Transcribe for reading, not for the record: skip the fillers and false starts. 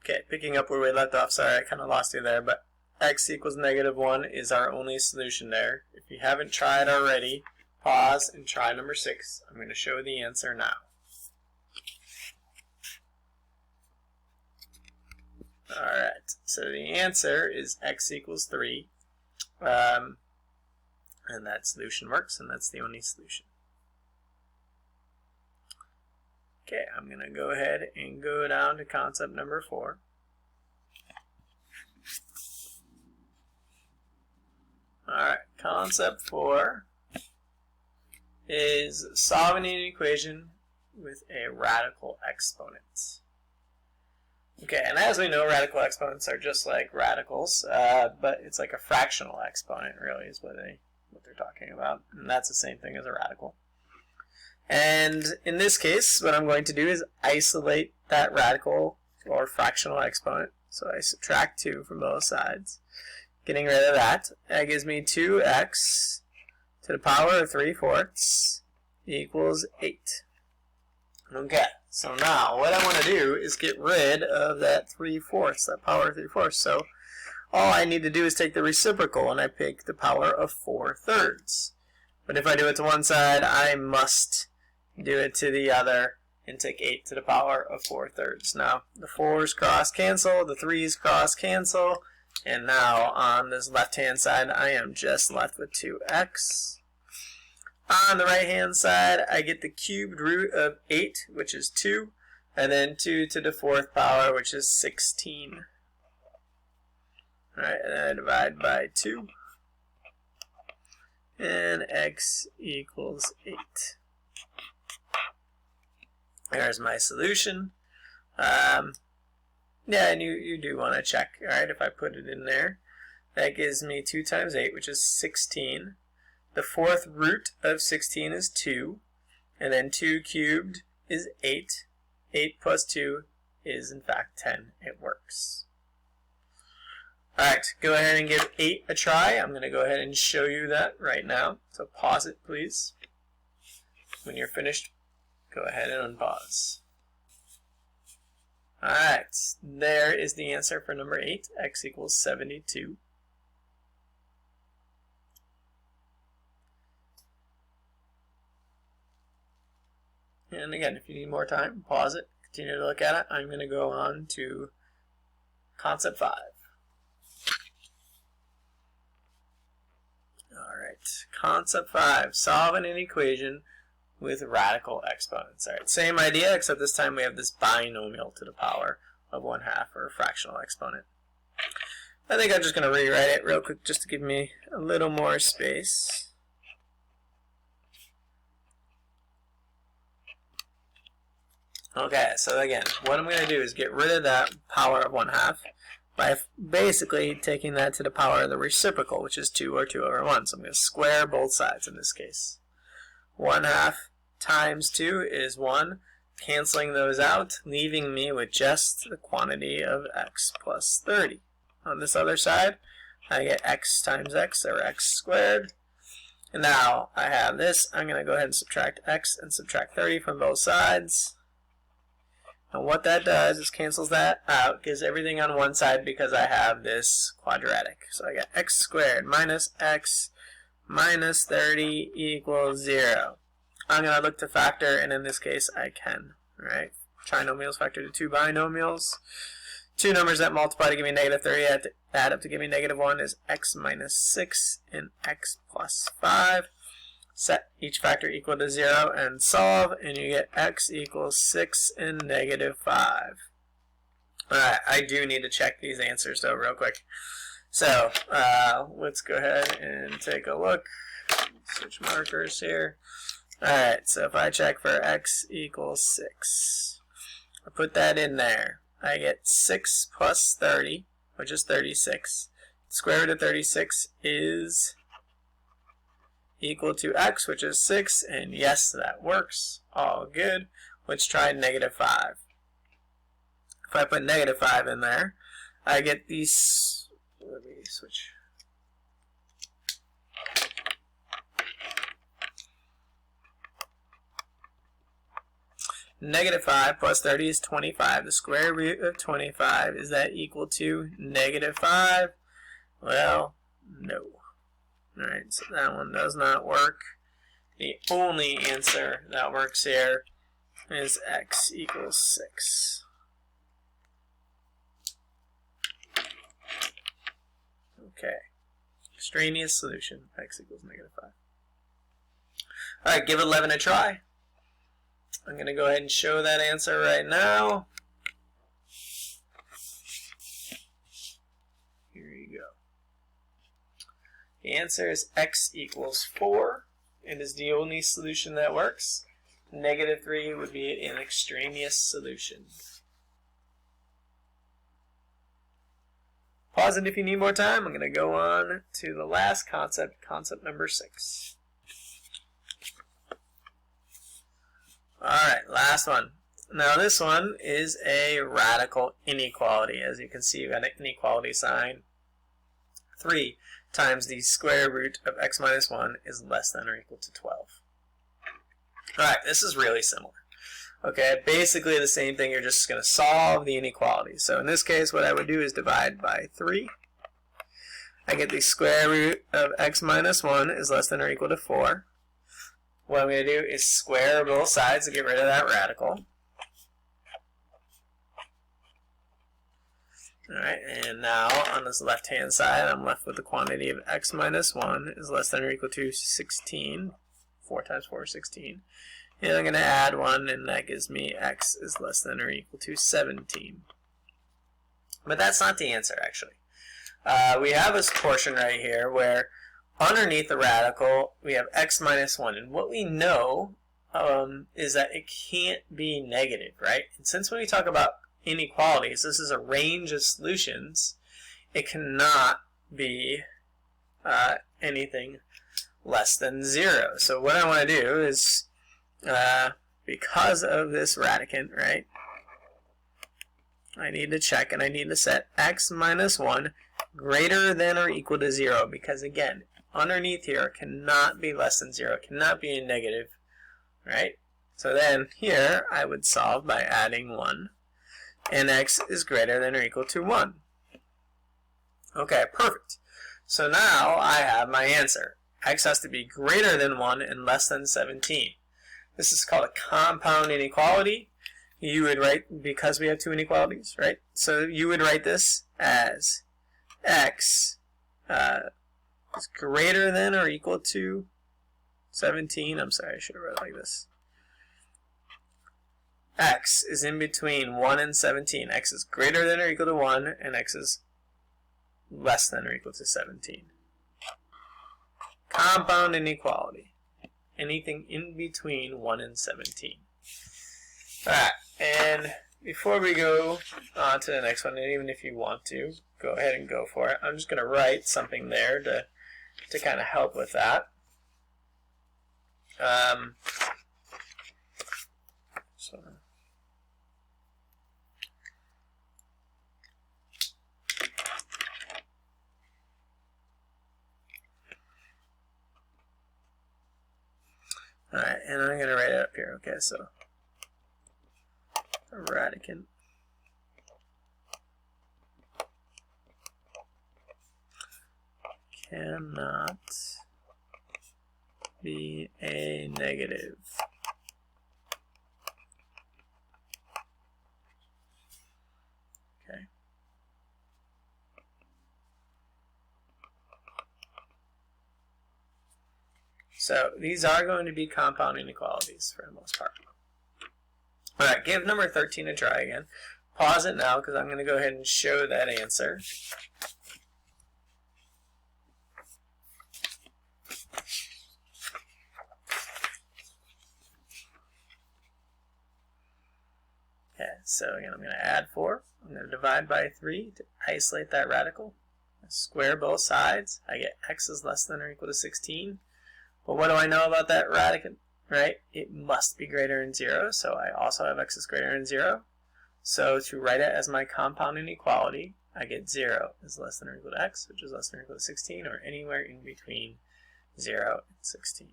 Okay, picking up where we left off, sorry I kind of lost you there, but x equals -1 is our only solution there. If you haven't tried already, pause and try number 6. I'm going to show the answer now. Alright, so the answer is x equals 3, and that solution works, and that's the only solution. Okay, I'm going to go ahead and go down to concept number 4. Alright, concept 4 is solving an equation with a radical exponent. Okay, and as we know, radical exponents are just like radicals, but it's like a fractional exponent, really, is what they're talking about. And that's the same thing as a radical. And in this case, what I'm going to do is isolate that radical or fractional exponent. So I subtract 2 from both sides. Getting rid of that, that gives me 2x to the power of 3/4 equals 8. Okay, so now what I want to do is get rid of that 3/4, that power of 3/4. So all I need to do is take the reciprocal, and I pick the power of 4/3. But if I do it to one side, I must do it to the other and take 8 to the power of 4/3. Now, the 4's cross cancel, the 3's cross cancel, and now on this left-hand side, I am just left with 2x. On the right-hand side, I get the cubed root of 8, which is 2, and then 2 to the 4th power, which is 16. Alright, and then I divide by 2, and x equals 8. There's my solution. Yeah, and you do want to check, alright, if I put it in there. That gives me 2 times 8, which is 16. The 4th root of 16 is 2. And then 2 cubed is 8. 8 plus 2 is, in fact, 10. It works. Alright, go ahead and give 8 a try. I'm going to go ahead and show you that right now. So pause it, please. When you're finished, go ahead and unpause. Alright, there is the answer for number 8. X equals 72. And again, if you need more time, pause it, continue to look at it. I'm going to go on to concept 5. Alright, concept 5, solving an equation with radical exponents. Alright, same idea, except this time we have this binomial to the power of 1/2, or a fractional exponent. I think I'm just going to rewrite it real quick just to give me a little more space. Okay, so again, what I'm going to do is get rid of that power of 1/2 by basically taking that to the power of the reciprocal, which is 2 or 2/1. So I'm going to square both sides in this case. 1/2 times 2 is 1, canceling those out, leaving me with just the quantity of x plus 30. On this other side, I get x times x, or x squared. And now I have this. I'm going to go ahead and subtract x and subtract 30 from both sides. And what that does is cancels that out, gives everything on one side because I have this quadratic. So I get x squared minus x minus 30 equals 0. I'm going to look to factor, and in this case I can. Alright, trinomials factor to 2 binomials. 2 numbers that multiply to give me -30 add up to give me -1 is x minus 6 and x plus 5. Set each factor equal to 0 and solve, and you get x equals 6 and -5. Alright, I do need to check these answers though real quick. So, let's go ahead and take a look. Switch markers here. Alright, so if I check for x equals 6, I put that in there. I get 6 plus 30, which is 36. Square root of 36 is equal to x, which is 6, and yes, that works. All good. Let's try -5. If I put -5 in there, I get these. Let me switch. Negative 5 plus 30 is 25. The square root of 25, is that equal to negative 5? Well, no. Alright, so that one does not work. The only answer that works here is x equals 6. Okay. Extraneous solution, x equals negative 5. Alright, give 11 a try. I'm going to go ahead and show that answer right now. Here you go. The answer is x equals 4. It is the only solution that works. Negative 3 would be an extraneous solution. Pause it if you need more time. I'm going to go on to the last concept, concept number 6. Alright, last one. Now this one is a radical inequality. As you can see, you've got an inequality sign. 3 times the square root of x minus 1 is less than or equal to 12. Alright, this is really similar. Okay, basically the same thing, you're just going to solve the inequality. So in this case, what I would do is divide by 3. I get the square root of x minus 1 is less than or equal to 4. What I'm going to do is square both sides to get rid of that radical. Alright, and now on this left-hand side, I'm left with the quantity of x minus 1 is less than or equal to 16. 4 times 4 is 16. And I'm going to add 1, and that gives me x is less than or equal to 17. But that's not the answer, actually. We have this portion right here where underneath the radical, we have x minus 1. And what we know is that it can't be negative, right? And since when we talk about inequalities, this is a range of solutions, it cannot be anything less than 0. So what I want to do is, because of this radicand, right, I need to check and I need to set x minus 1 greater than or equal to 0, because again, underneath here it cannot be less than 0, it cannot be a negative, right? So then here I would solve by adding 1, and x is greater than or equal to 1. Okay, perfect. So now I have my answer. X has to be greater than 1 and less than 17. This is called a compound inequality. You would write, because we have two inequalities, right? So you would write this as x is greater than or equal to 17. I'm sorry, I should have wrote it like this. X is in between 1 and 17. X is greater than or equal to 1, and x is less than or equal to 17. Compound inequality. Anything in between 1 and 17. Alright, and before we go on to the next one, and even if you want to, go ahead and go for it. I'm just going to write something there to kind of help with that. Alright, and I'm going to write it up here. Okay, so a radicand cannot be a negative. Okay. So these are going to be compound inequalities for the most part. Alright, give number 13 a try again. Pause it now because I'm going to go ahead and show that answer. Okay, so again I'm going to add 4. I'm going to divide by 3 to isolate that radical. Square both sides. I get x is less than or equal to 16. But what do I know about that radicand? Right? It must be greater than 0, so I also have x is greater than 0. So to write it as my compound inequality, I get 0 is less than or equal to x, which is less than or equal to 16, or anywhere in between 0 and 16.